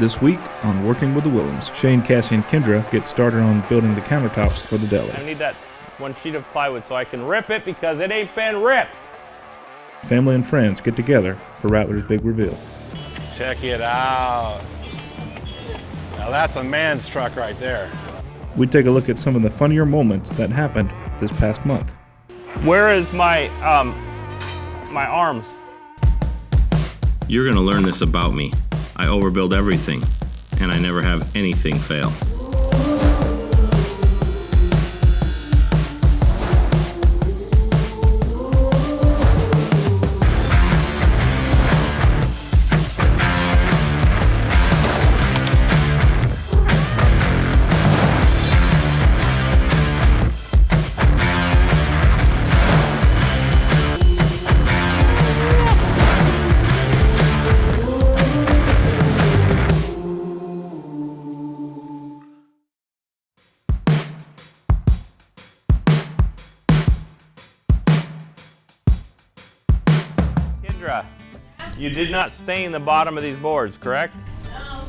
This week on Working with the Willems, Shane, Cassie, and Kendra get started on building the countertops for the deli. I need that one sheet of plywood so I can rip it because it ain't been ripped. Family and friends get together for Rattler's big reveal. Check it out. Now that's a man's truck right there. We take a look at some of the funnier moments that happened this past month. Where is my my arms? You're gonna learn this about me. I overbuild everything, and I never have anything fail. Kendra, you did not stain the bottom of these boards, correct? No.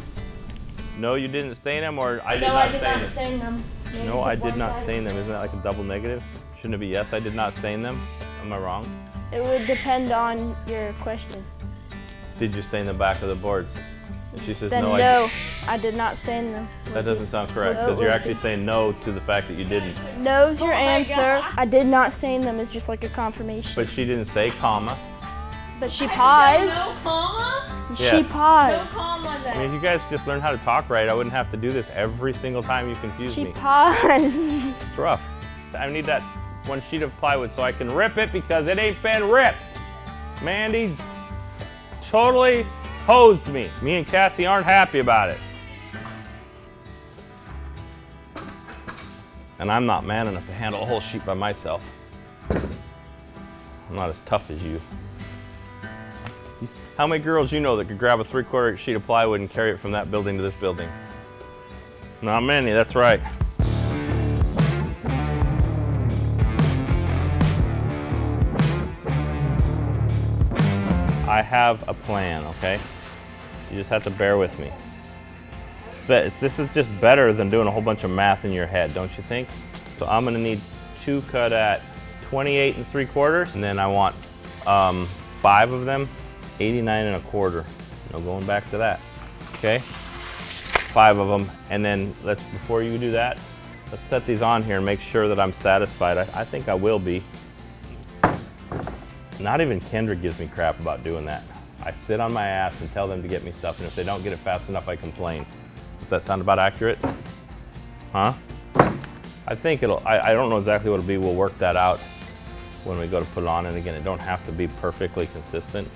No, you didn't stain them, or I did No, not I did stain not them? stain them. Maybe No, I just did one not side. stain them. Isn't that like a double negative? Shouldn't it be yes, I did not stain them? Am I wrong? It would depend on your question. Did you stain the back of the boards? And she says, Then no, no, I did not stain them. That doesn't sound correct, No, because you're it actually saying no to the fact that you didn't. No's your answer. I did not stain them is just like a confirmation. But she didn't say comma. But she paused. No comma? She Yes. No paused. comma I then. mean, if you guys just learn how to talk right, I wouldn't have to do this every single time you confuse She me. paused. It's rough. I need that one sheet of plywood so I can rip it because it ain't been ripped. Mandy totally hosed me. Me and Cassie aren't happy about it. And I'm not man enough to handle a whole sheet by myself. I'm not as tough as you. How many girls you know that could grab a 3/4 sheet of plywood and carry it from that building to this building? Not many, that's right. I have a plan, okay? You just have to bear with me. But this is just better than doing a whole bunch of math in your head, don't you think? So I'm gonna need 2 cut at 28 3/4, and then I want 5 of them, 89 1/4. No going back to that, okay? 5 of them, and then before you do that, let's set these on here and make sure that I'm satisfied. I think I will be. Not even Kendra gives me crap about doing that. I sit on my ass and tell them to get me stuff, and if they don't get it fast enough, I complain. Does that sound about accurate? Huh? I think I don't know exactly what it'll be. We'll work that out when we go to put it on, and again, it don't have to be perfectly consistent.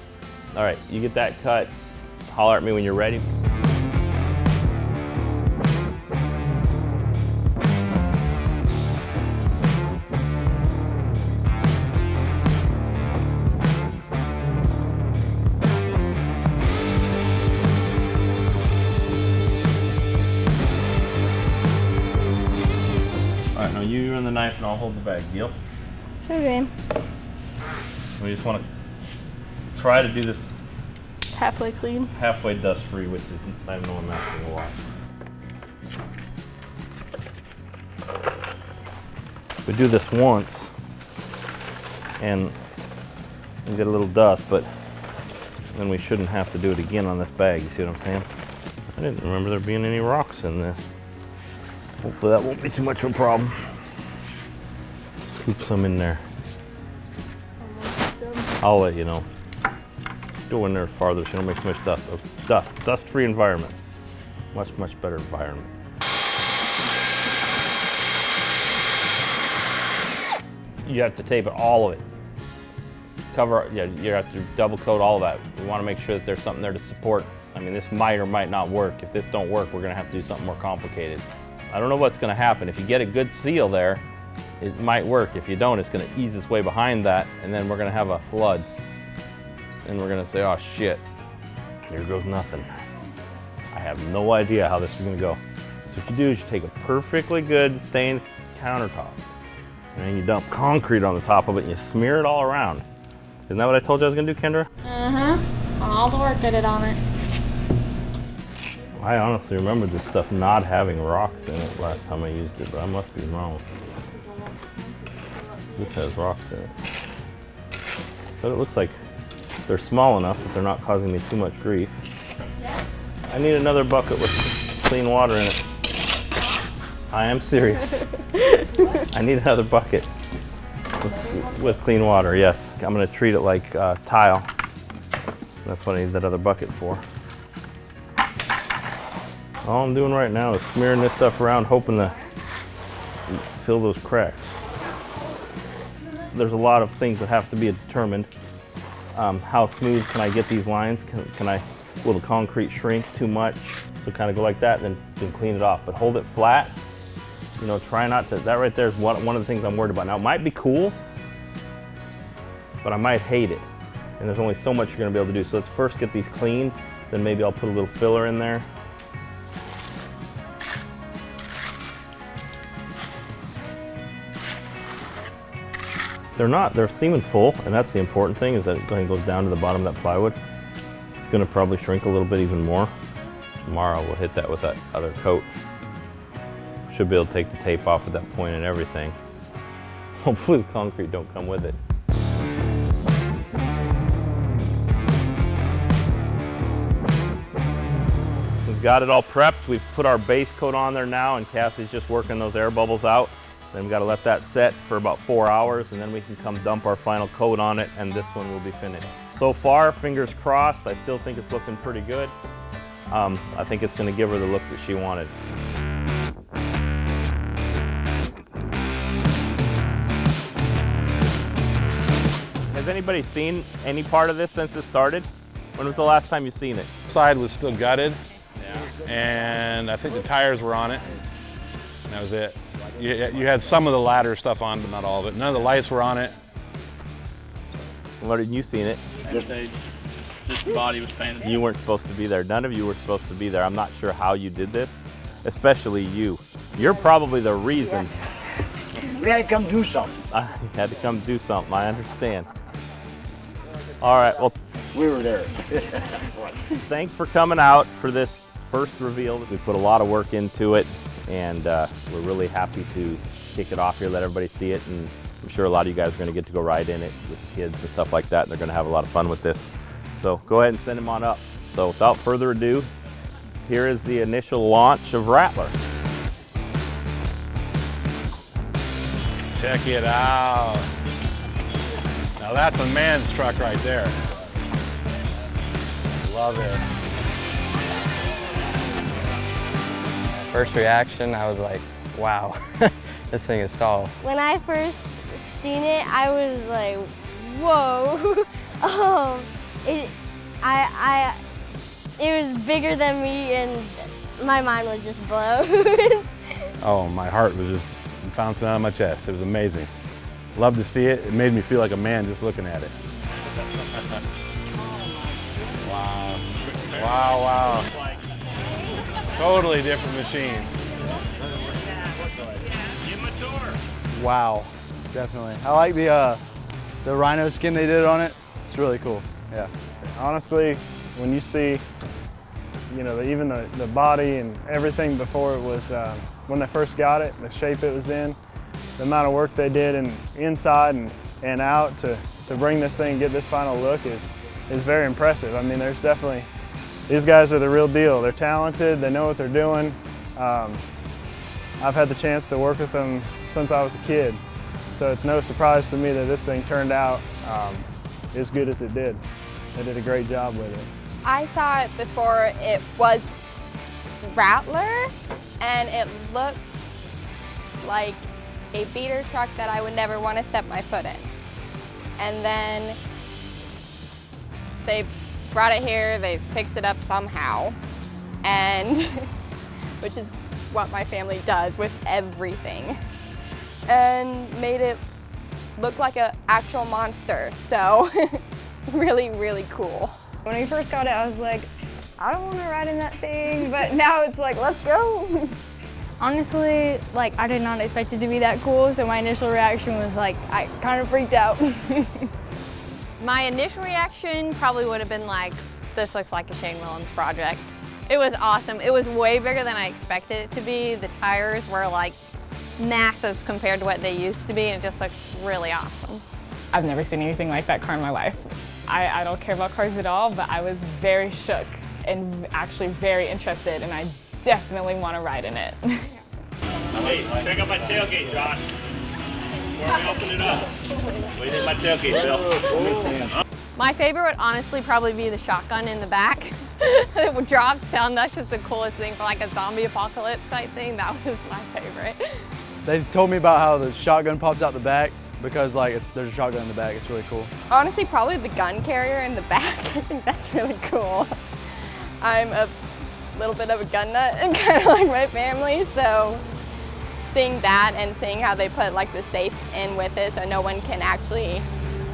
All right, you get that cut. Holler at me when you're ready. All right, now you run the knife and I'll hold the bag. Deal? Okay. We just want to try to do this Halfway clean. halfway dust free, which is I know I'm asking a lot. We do this once and we get a little dust, but then we shouldn't have to do it again on this bag. You see what I'm saying? I didn't remember there being any rocks in this. Hopefully that won't be too much of a problem. Scoop some in there. I'll let you know. Go in there farther so you don't make so much dust. Oh, dust-free environment. Much, much better environment. You have to tape it, all of it. Cover, yeah, you have to double coat all of that. We want to make sure that there's something there to support. I mean, this might or might not work. If this don't work, we're gonna have to do something more complicated. I don't know what's gonna happen. If you get a good seal there, it might work. If you don't, it's gonna ease its way behind that, and then we're gonna have a flood. And we're gonna say, oh shit, here goes nothing. I have no idea how this is gonna go. So what you do is you take a perfectly good stained countertop, and then you dump concrete on the top of it and you smear it all around. Isn't that what I told you I was gonna do, Kendra? Uh-huh. All the work I did on it. I honestly remember this stuff not having rocks in it last time I used it, but I must be wrong. This has rocks in it. But it looks like they're small enough that they're not causing me too much grief. I need another bucket with clean water in it. I am serious. I need another bucket with clean water, yes. I'm gonna treat it like tile. That's what I need that other bucket for. All I'm doing right now is smearing this stuff around, hoping to fill those cracks. There's a lot of things that have to be determined. How smooth can I get these lines? Will the concrete shrink too much? So kind of go like that and then clean it off. But hold it flat. You know, try not to, that right there is one of the things I'm worried about. Now it might be cool, but I might hate it. And there's only so much you're gonna be able to do. So let's first get these cleaned, then maybe I'll put a little filler in there. They're seeming full, and that's the important thing, is that it goes down to the bottom of that plywood. It's gonna probably shrink a little bit even more. Tomorrow we'll hit that with that other coat. Should be able to take the tape off at that point and everything. Hopefully the concrete don't come with it. We've got it all prepped. We've put our base coat on there now, and Cassie's just working those air bubbles out. Then we've got to let that set for about 4 hours, and then we can come dump our final coat on it, and this one will be finished. So far, fingers crossed, I still think it's looking pretty good. I think it's going to give her the look that she wanted. Has anybody seen any part of this since it started? When was the last time you seen it? The side was still gutted, and I think the tires were on it. And that was it. You had some of the ladder stuff on, but not all of it. None of the lights were on it. What, had you seen it? Just the body was painted. You weren't supposed to be there. None of you were supposed to be there. I'm not sure how you did this, especially you. You're probably the reason. We had to come do something. I had to come do something, I understand. All right, well, We were there. thanks for coming out for this first reveal. We put a lot of work into it, and we're really happy to kick it off here, let everybody see it, and I'm sure a lot of you guys are going to get to go ride in it with the kids and stuff like that, and they're going to have a lot of fun with this. So go ahead and send them on up. So without further ado, here is the initial launch of Rattler. Check it out. Now that's a man's truck right there. Love it. First reaction, I was like, wow, this thing is tall. When I first seen it, I was like, whoa. It was bigger than me, and my mind was just blown. Oh, my heart was just bouncing out of my chest. It was amazing. Love to see it. It made me feel like a man just looking at it. Wow. Wow, wow. Totally different machine. Wow, definitely. I like the rhino skin they did on it. It's really cool, yeah. Honestly, when you see, you know, even the body and everything before it was, when they first got it, the shape it was in, the amount of work they did inside and out to bring this thing and get this final look is very impressive. I mean, there's definitely, these guys are the real deal. They're talented, they know what they're doing. I've had the chance to work with them since I was a kid, so it's no surprise to me that this thing turned out as good as it did. They did a great job with it. I saw it before it was Rattler, and it looked like a beater truck that I would never want to step my foot in. And then they brought it here, they fixed it up somehow, and which is what my family does with everything, and made it look like an actual monster. So really, really cool. When we first got it, I was like, I don't want to ride in that thing, but now it's like, let's go. Honestly, like, I did not expect it to be that cool, so my initial reaction was like, I kind of freaked out. My initial reaction probably would have been like, this looks like a Shane Willems project. It was awesome. It was way bigger than I expected it to be. The tires were like massive compared to what they used to be, and it just looked really awesome. I've never seen anything like that car in my life. I don't care about cars at all, but I was very shook and actually very interested, and I definitely want to ride in it. Hey, check out my tailgate, Josh. Before we open it up. Wait in my tailgate, Bill. My favorite would honestly probably be the shotgun in the back. It drops down. That's just the coolest thing for like a zombie apocalypse type thing. That was my favorite. They told me about how the shotgun pops out the back because like there's a shotgun in the back. It's really cool. Honestly, probably the gun carrier in the back. I think that's really cool. I'm a little bit of a gun nut and kind of like my family, so seeing that and seeing how they put like the safe in with it so no one can actually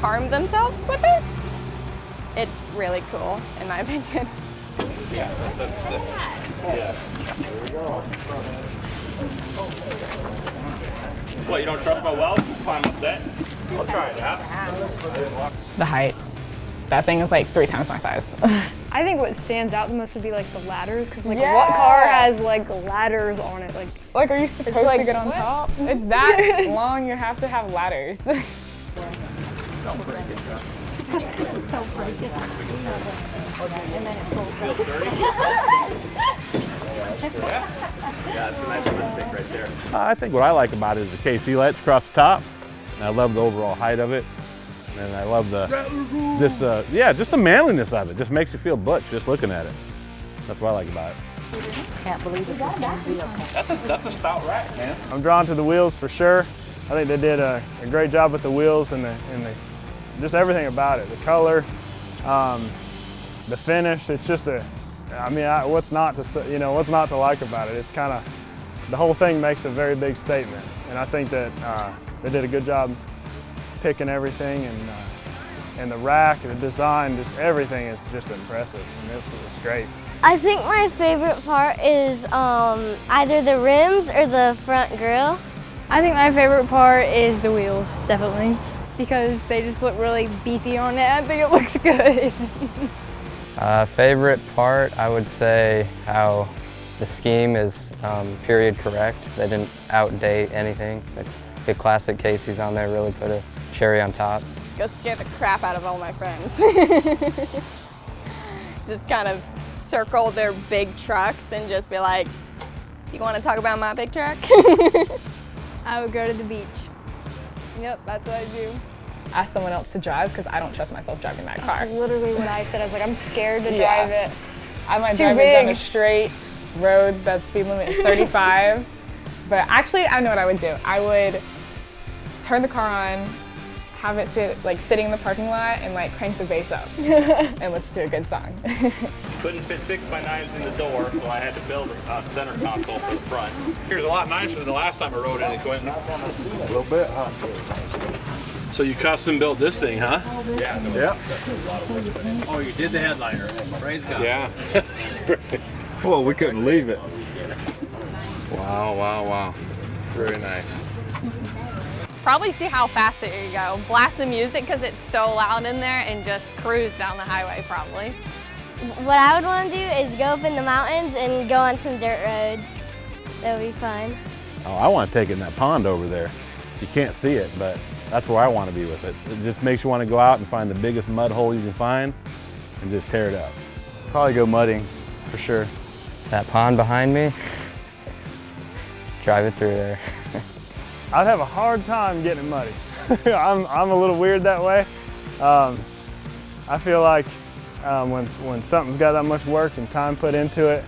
harm themselves with it, it's really cool in my opinion. Yeah, that's sick. Yeah. There we go. What, you don't trust my weld? Climb up that. I'll try it out. The height. That thing is like 3 times my size. I think what stands out the most would be like the ladders, because like Yeah. what car has like ladders on it? Like, are you supposed like, to get on what? top? It's that long, you have to have ladders. Don't break it. Don't break it. And then it's feels dirty. Yeah, it's a nice pick right there. I think what I like about it is the KC lights across the top. And I love the overall height of it. And I love just the manliness of it. Just makes you feel butch just looking at it. That's what I like about it. Can't believe it. That's a stout rack, man. I'm drawn to the wheels for sure. I think they did a great job with the wheels and just everything about it. The color, the finish. It's just what's not to like about it? It's kind of, the whole thing makes a very big statement. And I think that they did a good job picking everything, and the rack, the design, just everything is just impressive. I mean, it's great. I think my favorite part is either the rims or the front grille. I think my favorite part is the wheels, definitely, because they just look really beefy on it. I think it looks good. Favorite part, I would say how the scheme is period correct. They didn't outdate anything. The classic Casey's on there really put a cherry on top. Go scare the crap out of all my friends. Just kind of circle their big trucks and just be like, you want to talk about my big truck? I would go to the beach. Yep, that's what I do. Ask someone else to drive because I don't trust myself driving that car. That's literally what I said. I was like, I'm scared to drive it. I might It's too drive it down a big. straight road that speed limit is 35. But actually, I know what I would do. I would turn the car on, have it sitting in the parking lot, and like crank the bass up and listen to a good song. Couldn't fit 6x9s in the door, so I had to build a center console for the front. Here's a lot nicer than the last time I rode in it, Quentin. A little bit, huh? So you custom built this thing, huh? Yeah. Yeah. Oh, you did the headliner. Praise God. Yeah. Well, we couldn't leave it. Wow, wow, wow. Very nice. Probably see how fast it can go. Blast the music because it's so loud in there and just cruise down the highway probably. What I would want to do is go up in the mountains and go on some dirt roads. That would be fun. Oh, I want to take it in that pond over there. You can't see it, but that's where I want to be with it. It just makes you want to go out and find the biggest mud hole you can find and just tear it up. Probably go mudding, for sure. That pond behind me, drive it through there. I'd have a hard time getting it muddy. I'm a little weird that way. I feel like when something's got that much work and time put into it,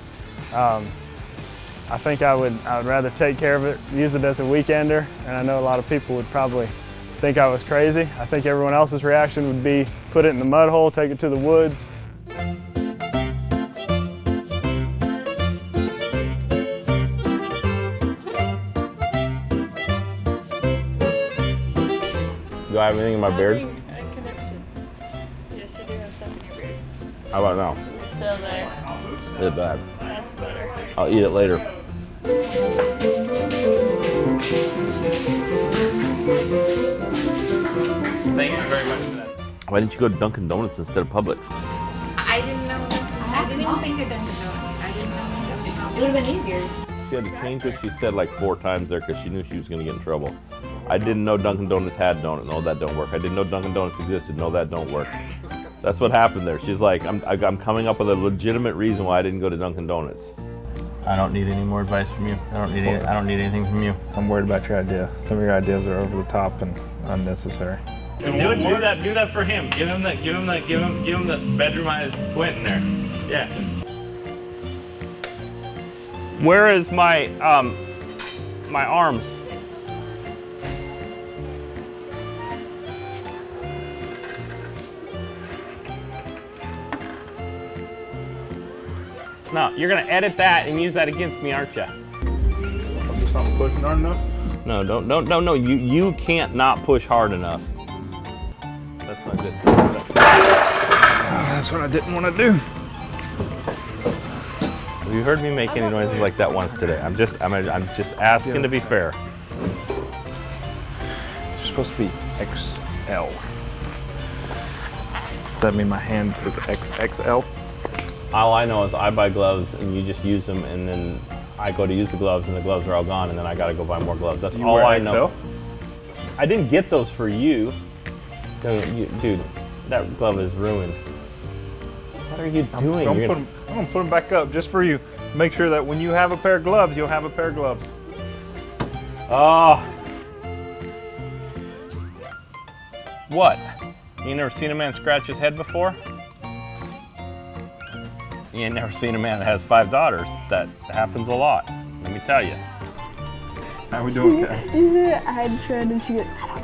I think I would rather take care of it, use it as a weekender, and I know a lot of people would probably think I was crazy. I think everyone else's reaction would be put it in the mud hole, take it to the woods. Do I have anything in my beard? Yes, you do have something in your beard. How about now? It's still there. It's bad. That's better. I'll eat it later. Thank you very much for that. Why didn't you go to Dunkin' Donuts instead of Publix? I didn't know. I didn't even think of Dunkin' Donuts. I didn't It would have been easier. She had to change what she said like 4 times there because she knew she was going to get in trouble. I didn't know Dunkin' Donuts had donut. No, that don't work. I didn't know Dunkin' Donuts existed. No, that don't work. That's what happened there. She's like, I'm coming up with a legitimate reason why I didn't go to Dunkin' Donuts. I don't need any more advice from you. I don't need anything from you. I'm worried about your idea. Some of your ideas are over the top and unnecessary. Do that for him. Give him the bedroom I went in there. Yeah. Where is my my arms? No, you're gonna edit that and use that against me, aren't you? I'm just not pushing hard enough? No, you can't not push hard enough. That's not good. That's what I didn't want to do. Have you heard me make any noises like that once today? I'm just asking to be fair. It's supposed to be XL. Does that mean my hand is XXL? All I know is I buy gloves and you just use them, and then I go to use the gloves and the gloves are all gone, and then I gotta go buy more gloves. That's all I know. I didn't get those for you. Dude, that glove is ruined. What are you doing? I'm gonna put them back up just for you. Make sure that when you have a pair of gloves, you'll have a pair of gloves. Oh. What? You never seen a man scratch his head before? You ain't never seen a man that has 5 daughters. That happens a lot, let me tell you. How we doing, okay? I had trend and she goes, I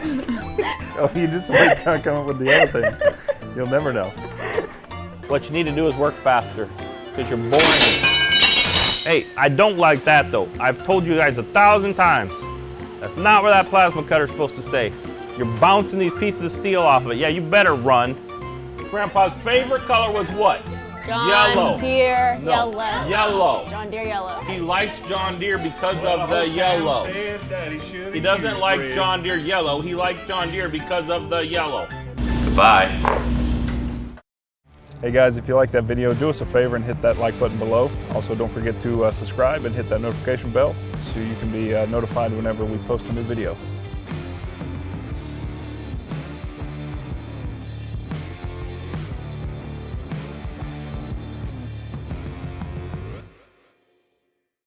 don't know what that is. Oh, you just wait till I come up with the other thing. You'll never know. What you need to do is work faster, because you're boring. Hey, I don't like that though. I've told you guys 1,000 times. That's not where that plasma cutter's supposed to stay. You're bouncing these pieces of steel off of it. Yeah, you better run. Grandpa's favorite color was what? John Deere No. yellow. Yellow. John Deere yellow. He likes John Deere because of the yellow. He doesn't like John Deere yellow. He likes John Deere because of the yellow. Goodbye. Hey guys, if you like that video, do us a favor and hit that like button below. Also, don't forget to subscribe and hit that notification bell so you can be notified whenever we post a new video.